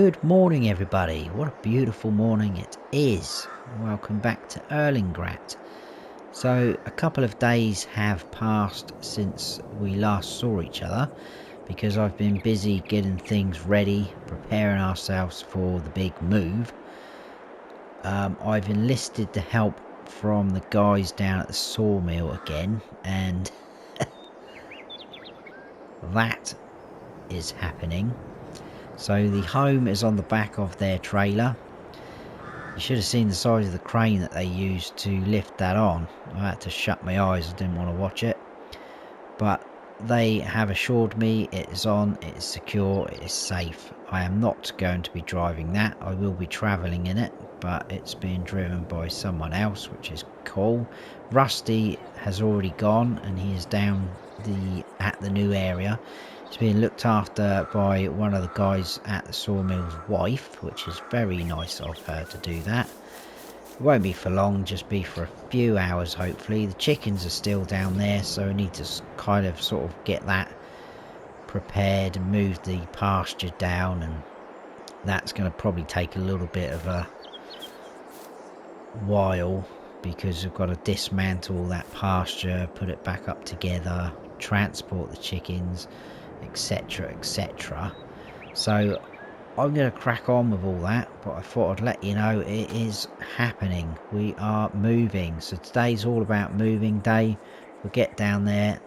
Good morning everybody, what a beautiful morning it is. Welcome back to Erlengrat. So a couple of days have passed since we last saw each other because I've been busy getting things ready, preparing ourselves for the big move. I've enlisted the help from the guys down at the sawmill again, and that is happening. So the home is on the back of their trailer. You should have seen the size of the crane that they used to lift that on. I had to shut my eyes, I didn't want to watch it. But they have assured me it is on, it is secure, it is safe. I am not going to be driving that. I will be travelling in it, but it's being driven by someone else, which is cool. Rusty has already gone and he is down at the new area. It's being looked after by one of the guys at the sawmill's wife, which is very nice of her to do that. It won't be for long, just be for a few hours hopefully. The chickens are still down there, so I need to kind of sort of get that prepared and move the pasture down, and that's going to probably take a little bit of a while because we've got to dismantle that pasture, put it back up together, transport the chickens, etc, etc. So I'm going to crack on with all that, but I thought I'd let you know it is happening. We are moving, so today's all about moving day. We'll get down there,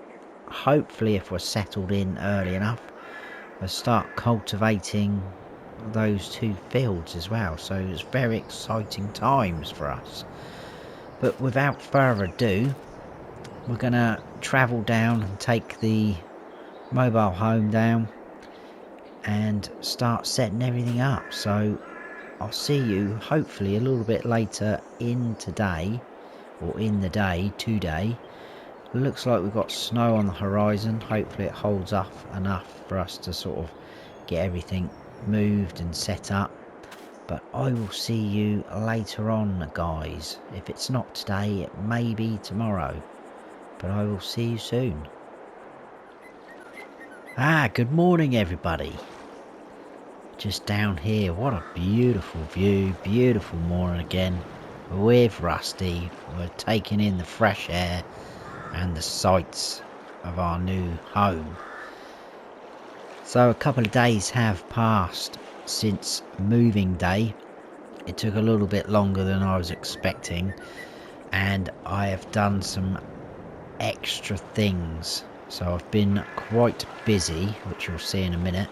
hopefully if we're settled in early enough, we'll start cultivating those two fields as well. So it's very exciting times for us. But without further ado, we're going to travel down and take the mobile home down and start setting everything up. So I'll see you hopefully a little bit later in today, or in the day today. It looks like we've got snow on the horizon. Hopefully it holds up enough for us to sort of get everything moved and set up. But I will see you later on, guys. If it's not today, it may be tomorrow, but I will see you soon. Good morning everybody. Just down here, what a beautiful view, beautiful morning again. With Rusty, we're taking in the fresh air and the sights of our new home. So a couple of days have passed since moving day. It took a little bit longer than I was expecting, and I have done some extra things. So I've been quite busy, which you'll see in a minute.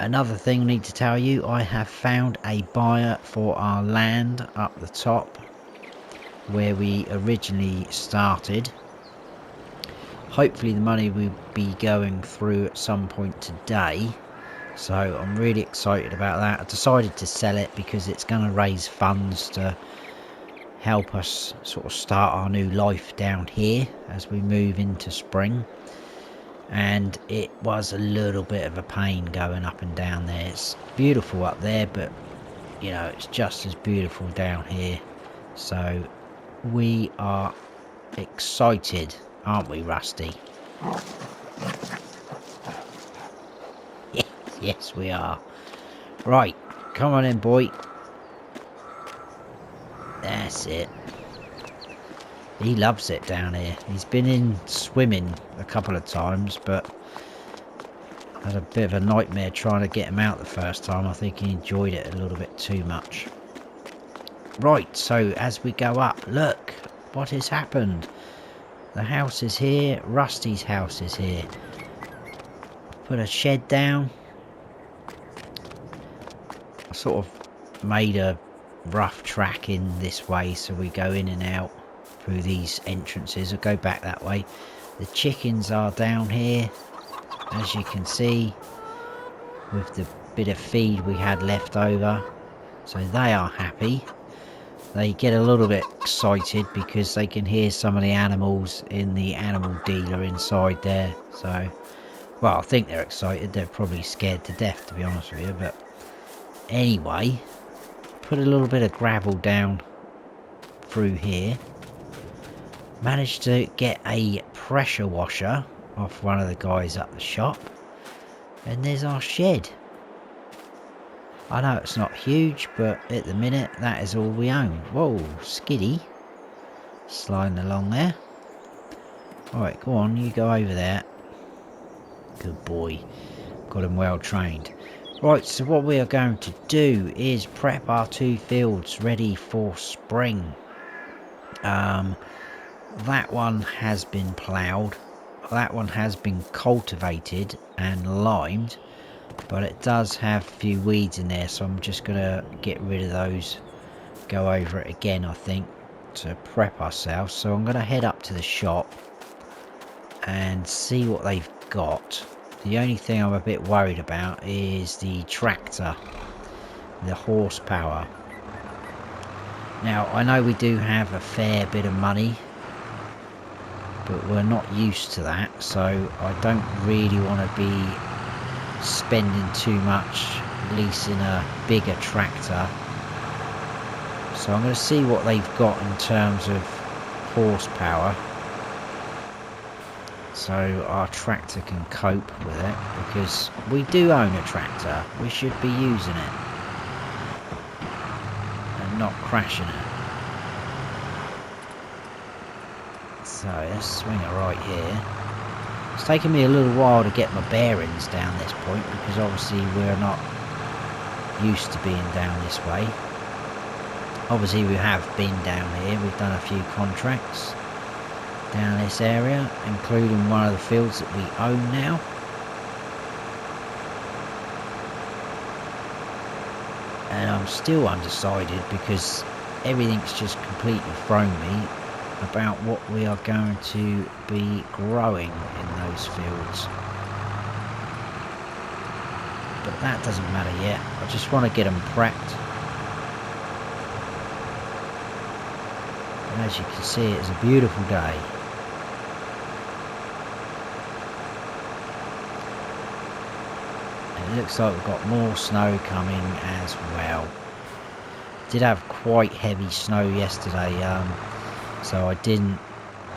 Another thing I need to tell you, I have found a buyer for our land up the top where we originally started. Hopefully the money will be going through at some point today, so I'm really excited about that. I decided to sell it because it's going to raise funds to help us sort of start our new life down here as we move into spring. And it was a little bit of a pain going up and down there. It's beautiful up there, but you know, it's just as beautiful down here. So we are excited, aren't we, Rusty? Yes, we are. Right, come on in, boy. That's it. He loves it down here. He's been in swimming a couple of times, but had a bit of a nightmare trying to get him out the first time. I think he enjoyed it a little bit too much. Right, so as we go up, look what has happened. The house is here, Rusty's house is here. Put a shed down. I sort of made a rough track in this way, so we go in and out through these entrances. I'll go back that way. The chickens are down here, as you can see, with the bit of feed we had left over, so they are happy. They get a little bit excited because they can hear some of the animals in the animal dealer inside there. So, well, I think they're excited. They're probably scared to death, to be honest with you. But anyway, put a little bit of gravel down through here. Managed to get a pressure washer off one of the guys up the shop, and there's our shed. I know it's not huge, but at the minute that is all we own. Whoa, Skiddy. Sliding along there. Alright, go on, you go over there. Good boy. Got him well trained. Right, so what we are going to do is prep our 2 fields ready for spring. That one has been ploughed. That one has been cultivated and limed. But it does have a few weeds in there, so I'm just going to get rid of those. Go over it again, I think, to prep ourselves. So I'm going to head up to the shop and see what they've got. The only thing I'm a bit worried about is the tractor, the horsepower. Now, I know we do have a fair bit of money, but we're not used to that, so I don't really want to be spending too much leasing a bigger tractor. So I'm going to see what they've got in terms of horsepower, so our tractor can cope with it, because we do own a tractor. We should be using it and not crashing it. So let's swing it right here. It's taken me a little while to get my bearings down this point, because obviously we're not used to being down this way. Obviously we have been down here, we've done a few contracts down this area, including one of the fields that we own now. And I'm still undecided, because everything's just completely thrown me about what we are going to be growing in those fields. But that doesn't matter yet. I just want to get them prepped. And as you can see, it's a beautiful day. It looks like we've got more snow coming as well. Did have quite heavy snow yesterday, so I didn't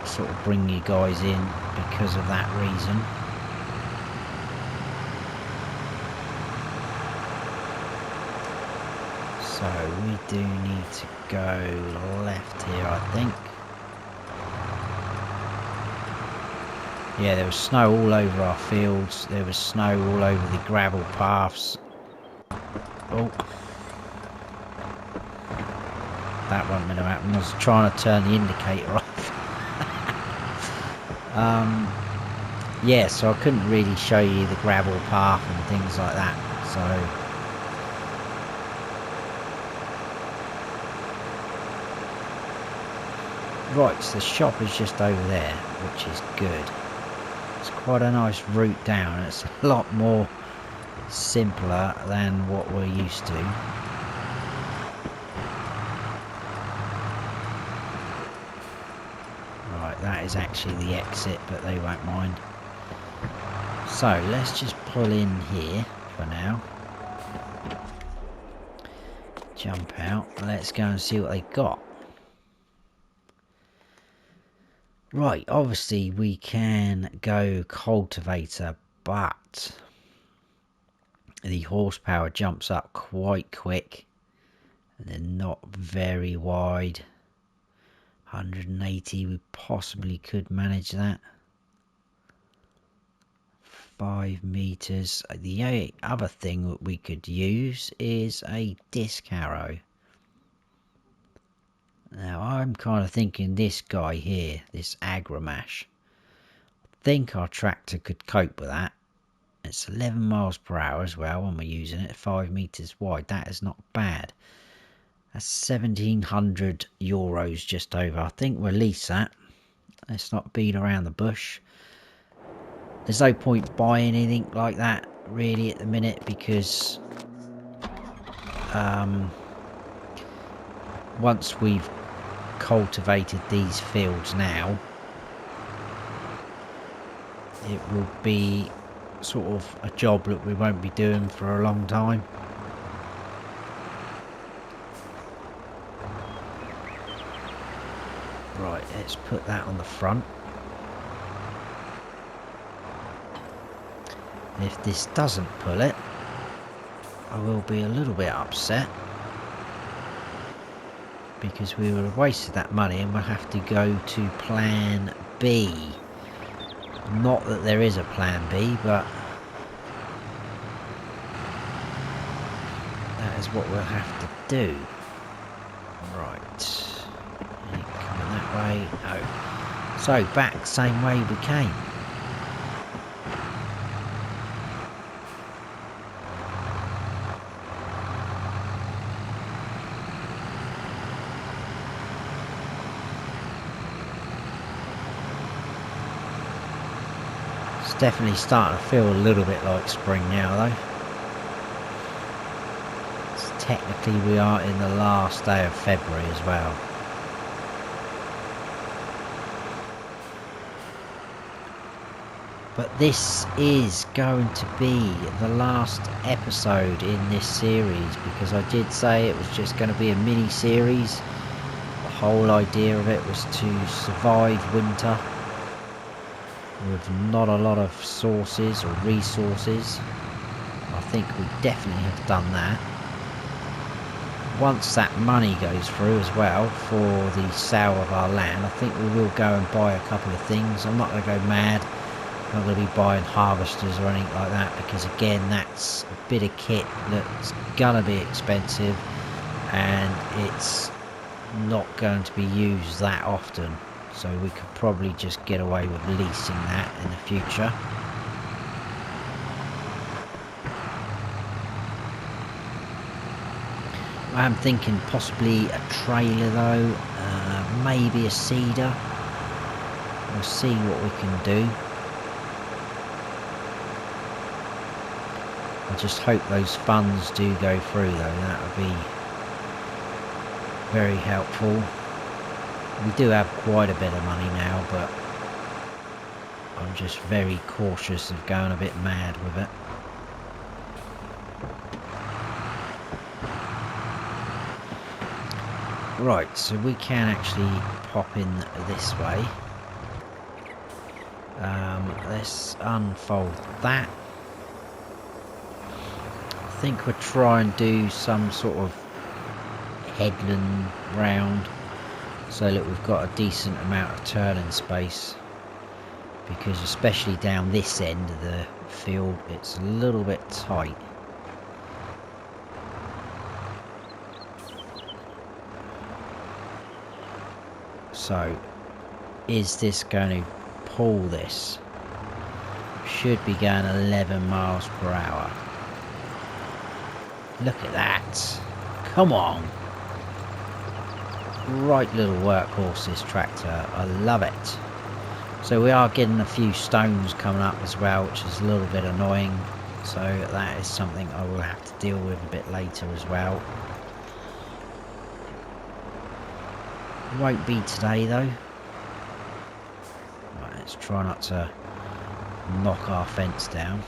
sort of bring you guys in because of that reason. So we do need to go left here, I think. Yeah, there was snow all over our fields. There was snow all over the gravel paths. Oh. That wasn't going to happen. I was trying to turn the indicator off. Yeah, so I couldn't really show you the gravel path and things like that. So right, so the shop is just over there, which is good. It's quite a nice route down. It's a lot more simpler than what we're used to. Right, that is actually the exit, but they won't mind. So let's just pull in here for now. Jump out. Let's go and see what they got. Right, obviously we can go cultivator, but the horsepower jumps up quite quick. And they're not very wide. 180, we possibly could manage that. 5 meters. The other thing that we could use is a disc harrow. Now I'm kind of thinking this guy here, this Agramash. I think our tractor could cope with that. It's 11 miles per hour as well when we're using it, 5 meters wide. That is not bad. That's 1,700 euros just over. I think we'll lease that. Let's not beat around the bush. There's no point buying anything like that really at the minute, because once we've cultivated these fields now, it will be sort of a job that we won't be doing for a long time. Right, let's put that on the front. If this doesn't pull it, I will be a little bit upset, because we would have wasted that money and we'll have to go to plan B. Not that there is a plan B, but that is what we'll have to do. Right. Coming that way. Oh. So back same way we came. Definitely starting to feel a little bit like spring now though. Technically we are in the last day of February as well. But this is going to be the last episode in this series, because I did say it was just going to be a mini series. The whole idea of it was to survive winter with not a lot of sources or resources. I think we definitely have done that. Once that money goes through as well for the sale of our land, I think we will go and buy a couple of things. I'm not going to go mad. I'm not going to be buying harvesters or anything like that, because again, that's a bit of kit that's going to be expensive and it's not going to be used that often. So we could probably just get away with leasing that in the future. I am thinking possibly a trailer though, maybe a seeder. We'll see what we can do. I just hope those funds do go through though, that would be very helpful. We do have quite a bit of money now, but I'm just very cautious of going a bit mad with it. Right, so we can actually pop in this way. Let's unfold that. I think we'll try and do some sort of headland round, so that we've got a decent amount of turning space, because especially down this end of the field it's a little bit tight. So is this going to pull this? Should be going 11 miles per hour. Look at that, come on. Right little workhorse this tractor, I love it. So we are getting a few stones coming up as well, which is a little bit annoying. So that is something I will have to deal with a bit later as well. Won't be today though. Right, let's try not to knock our fence down.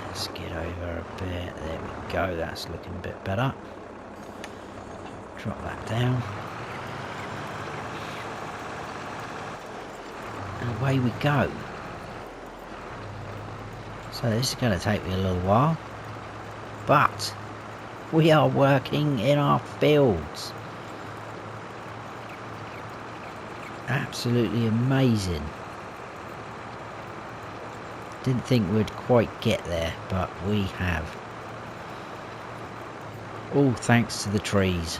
Let's get over a bit, there we go, that's looking a bit better. Drop that down. And away we go. So this is going to take me a little while, but we are working in our fields. Absolutely amazing. Didn't think we'd quite get there, but we have. All thanks to the trees,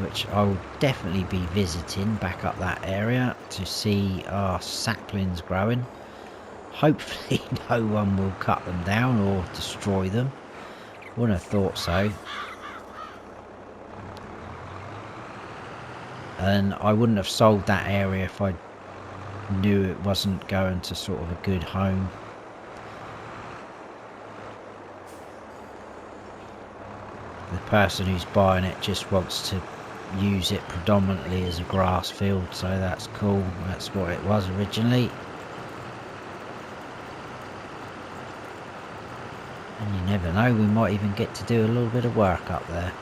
which I will definitely be visiting back up that area to see our saplings growing. Hopefully no one will cut them down or destroy them. Wouldn't have thought so. And I wouldn't have sold that area if I knew it wasn't going to sort of a good home. The person who's buying it just wants to use it predominantly as a grass field, so that's cool. That's what it was originally. And you never know, we might even get to do a little bit of work up there.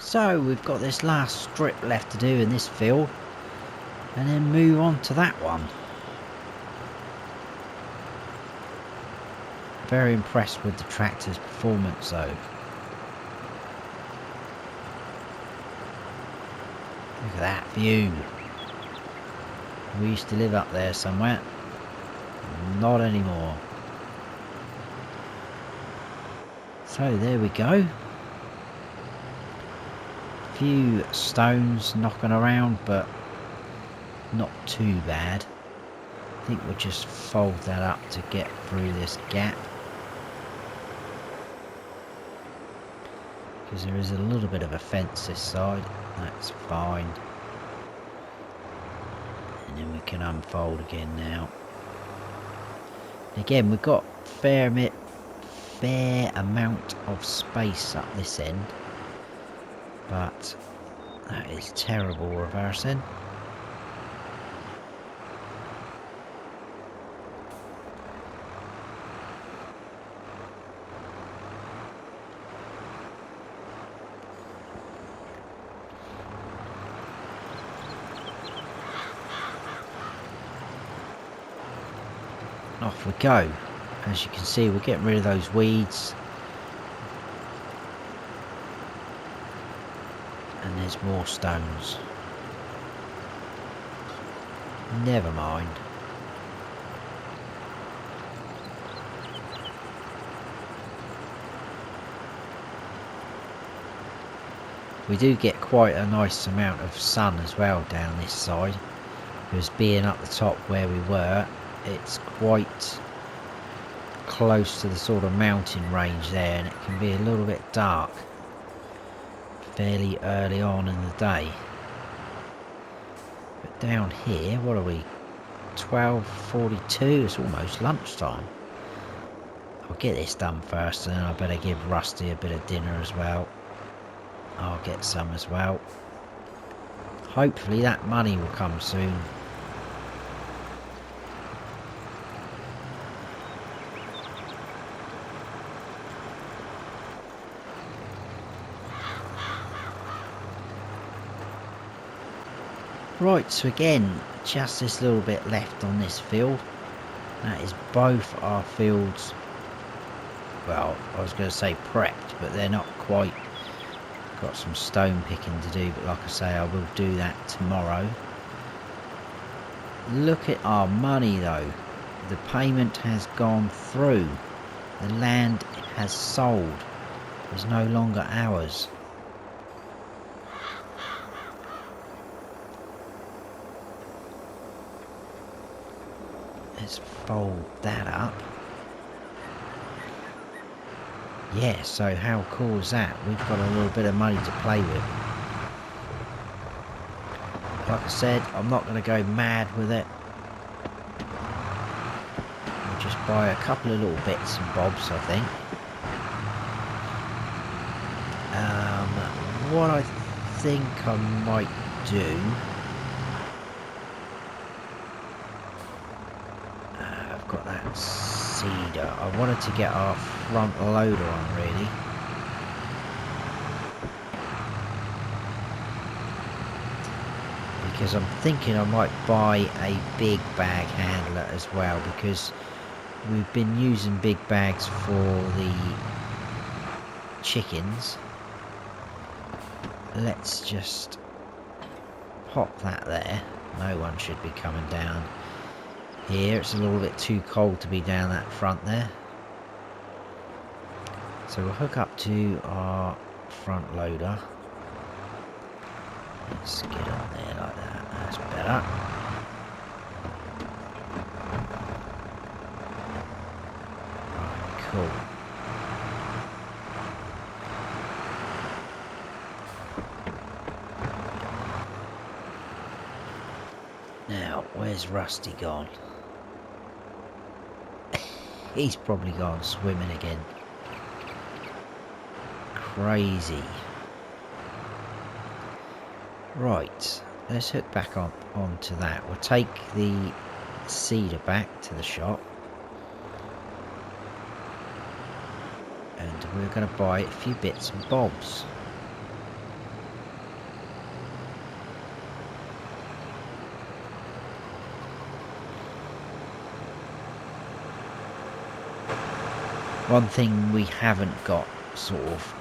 So we've got this last strip left to do in this field, and then move on to that one. Very impressed with the tractor's performance though. Look at that view. We used to live up there somewhere. Not anymore. So there we go. Few stones knocking around, but not too bad. I think we'll just fold that up to get through this gap, because there is a little bit of a fence this side. That's fine, and then we can unfold again now. Again, we've got fair amount of space up this end, but that is terrible reversing. Off we go. As you can see, we're getting rid of those weeds. And there's more stones. Never mind. We do get quite a nice amount of sun as well down this side, because being up the top where we were, it's quite close to the sort of mountain range there, and it can be a little bit dark fairly early on in the day. But down here, what are we, 12:42? It's almost lunchtime. I'll get this done first, and then I better give Rusty a bit of dinner as well. I'll get some as well. Hopefully that money will come soon. Right, so again, just this little bit left on this field. That is both our fields well, I was going to say prepped, but they're not quite. Got some stone picking to do, but like I say, I will do that tomorrow. Look at our money though. The payment has gone through. The land has sold. It's no longer ours. Let's fold that up. Yeah, so how cool is that? We've got a little bit of money to play with. Like I said, I'm not going to go mad with it. I'll just buy a couple of little bits and bobs, I think. What I think I might do... I've got that seeder. I wanted to get our front loader on, really. Because I'm thinking I might buy a big bag handler as well, because we've been using big bags for the chickens. Let's just pop that there. No one should be coming down here. It's a little bit too cold to be down that front there. So we'll hook up to our front loader. Let's get on there like that. That's better. Right, cool. Now, where's Rusty gone? He's probably gone swimming again. Crazy. Right, let's hook back onto that. We'll take the seeder back to the shop. And we're going to buy a few bits and bobs. One thing we haven't got sort of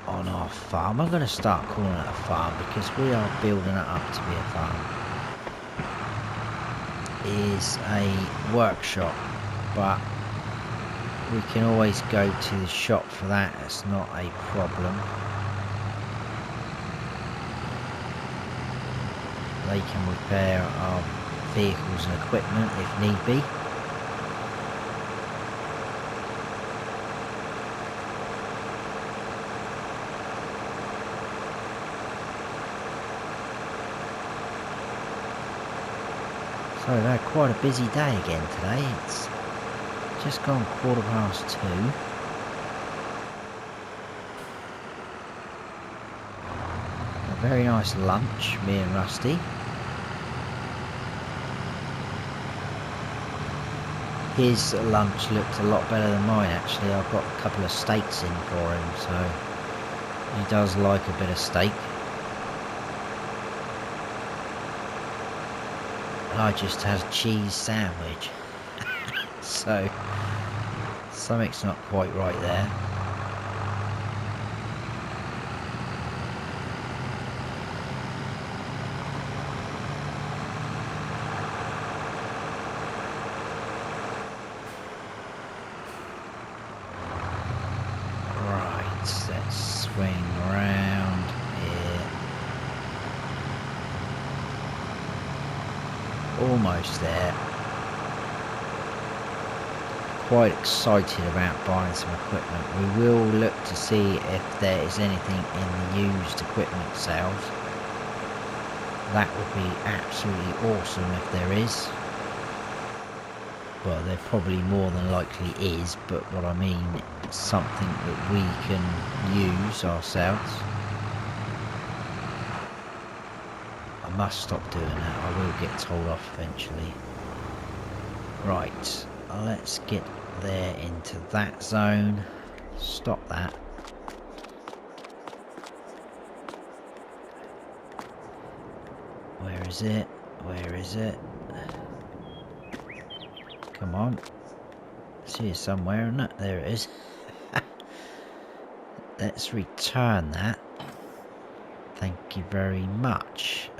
on our farm, I'm going to start calling it a farm because we are building it up to be a farm, is a workshop, but we can always go to the shop for that. It's not a problem. They can repair our vehicles and equipment if need be. So we've had quite a busy day again today. It's just gone 2:15. A very nice lunch, me and Rusty. His lunch looked a lot better than mine actually. I've got a couple of steaks in for him, so he does like a bit of steak. I just had a cheese sandwich. So something's not quite right there. Right, let's swing around here. Almost there. Quite excited about buying some equipment. We will look to see if there is anything in the used equipment sales. That would be absolutely awesome if there is. Well, there probably more than likely is, but what I mean, something that we can use ourselves. I must stop doing that. I will get told off eventually. Right, let's get there into that zone. Stop that. Where is it? Where is it? Come on. See it somewhere, isn't it? There it is. let's return that. Thank you very much.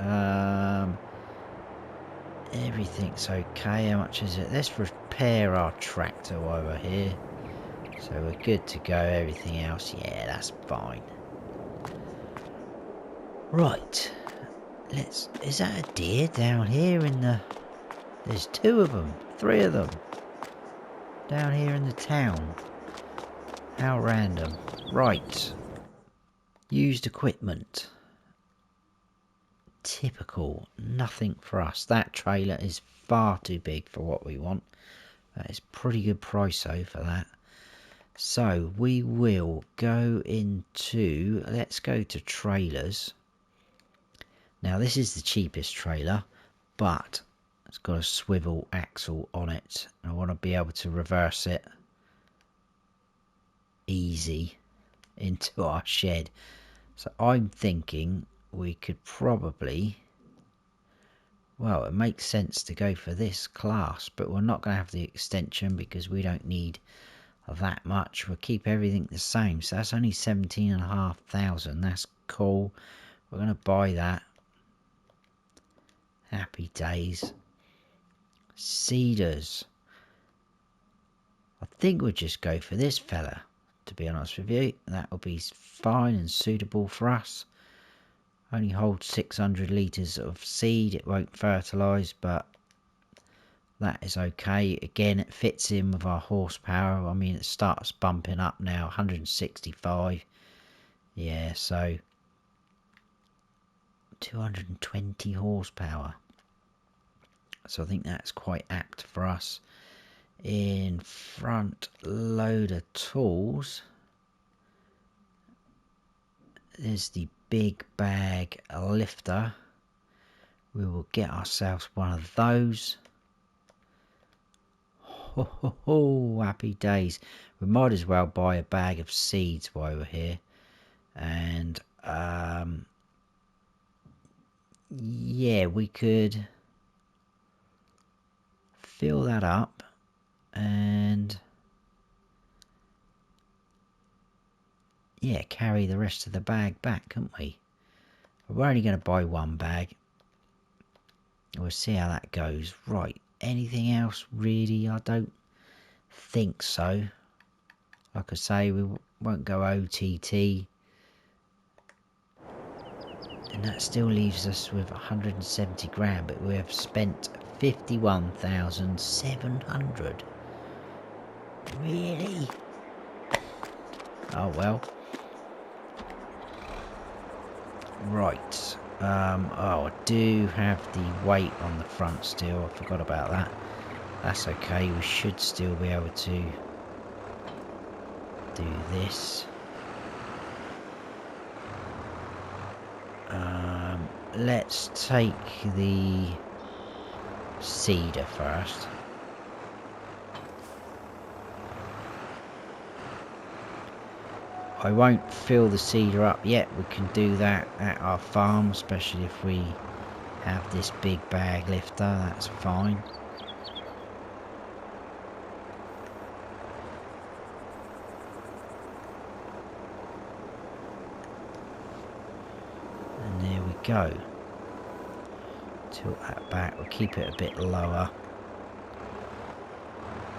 Everything's okay. How much is it? Let's repair our tractor while we're here. So we're good to go. Everything else, yeah, that's fine. Right. Is that a deer down here in the... There's 2 of them. 3 of them. Down here in the town. How random. Right. Used equipment. Typical. Nothing for us. That trailer is far too big for what we want. That is pretty good price though for that. So we will go into... Let's go to trailers. Now this is the cheapest trailer, but it's got a swivel axle on it. I want to be able to reverse it easy into our shed. So I'm thinking we could probably... Well, it makes sense to go for this class, but we're not going to have the extension because we don't need that much. We'll keep everything the same. So that's only 17,500. That's cool. We're going to buy that. Happy days. Seeders. I think we'll just go for this fella, to be honest with you. That will be fine and suitable for us. Only holds 600 litres of seed. It won't fertilise, but that is okay. Again, it fits in with our horsepower. I mean, it starts bumping up now. 165. Yeah, so 220 horsepower. So I think that's quite apt for us. In front loader tools, there's the big bag lifter. We will get ourselves one of those. Ho ho ho, happy days. We might as well buy a bag of seeds while we're here. And yeah, we could fill that up and yeah, carry the rest of the bag back, couldn't we? We're only going to buy one bag. We'll see how that goes. Right, anything else really? I don't think so. Like I say, we won't go OTT. And that still leaves us with 170 grand, but we have spent 51,700. Really? Oh well. Right. Oh, I do have the weight on the front still. I forgot about that. That's okay. We should still be able to do this. Let's take the seeder first. I won't fill the seeder up yet. We can do that at our farm, especially if we have this big bag lifter. That's fine. And there we go. Tilt that back. We'll keep it a bit lower.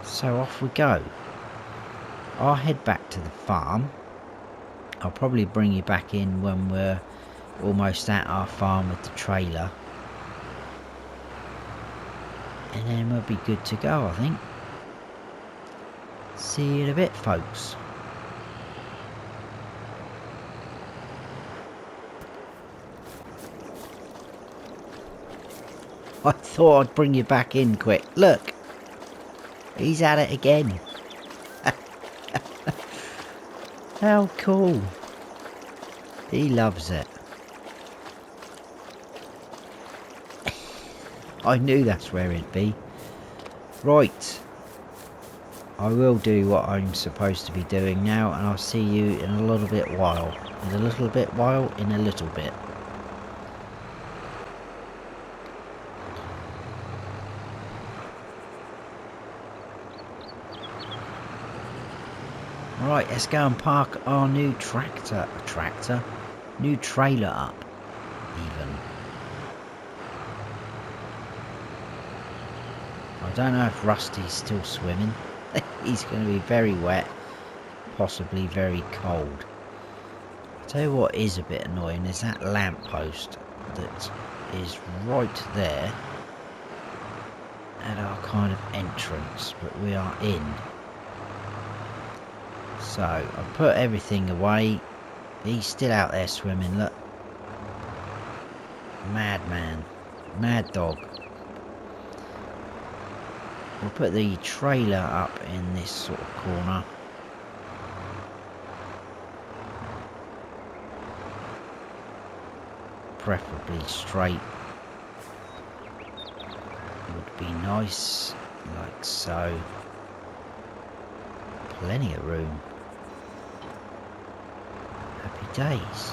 So off we go. I'll head back to the farm. I'll probably bring you back in when we're almost at our farm with the trailer. And then we'll be good to go, I think. See you in a bit, folks. I thought I'd bring you back in quick. Look. He's at it again. How cool. He loves it. I knew that's where it'd be. Right. I will do what I'm supposed to be doing now, and I'll see you in a little bit while. In a little bit while, in a little bit. Right, let's go and park our new new trailer up, even. I don't know if Rusty's still swimming. He's going to be very wet, possibly very cold. I'll tell you what is a bit annoying is that lamppost that is right there at our kind of entrance, but we are in. So I put everything away. He's still out there swimming, look. Madman, mad dog. We'll put the trailer up in this sort of corner. Preferably straight. Would be nice, like so. Plenty of room. Happy days.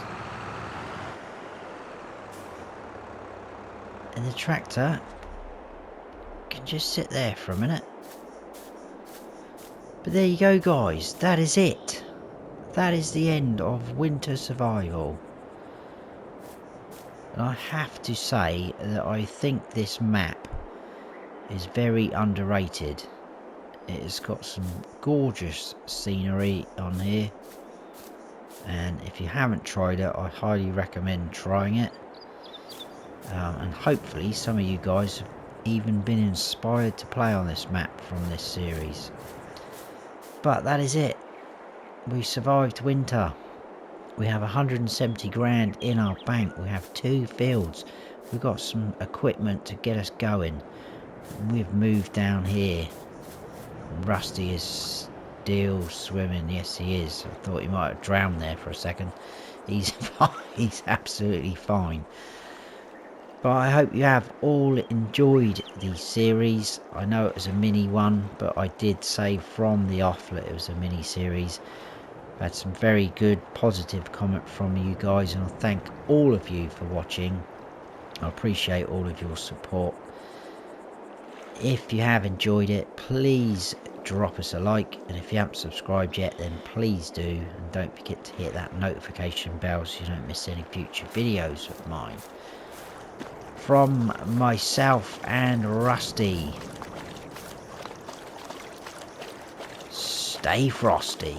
And the tractor can just sit there for a minute. But there you go, guys. That is it. That is the end of Winter Survival. And I have to say that I think this map is very underrated. It has got some gorgeous scenery on here. And if you haven't tried it, I highly recommend trying it. And hopefully some of you guys have even been inspired to play on this map from this series. But that is it. We survived winter. We have 170 grand in our bank. We have 2 fields. We've got some equipment to get us going. We've moved down here. Rusty is still swimming. Yes, he is. I thought he might have drowned there for a second. He's fine. He's absolutely fine. But I hope you have all enjoyed the series. I know it was a mini one, but I did say from the off that it was a mini series. I've had some very good positive comment from you guys, and I thank all of you for watching. I appreciate all of your support. If you have enjoyed it, please drop us a like, and if you haven't subscribed yet, then please do, and don't forget to hit that notification bell so you don't miss any future videos of mine. From myself and Rusty, stay frosty.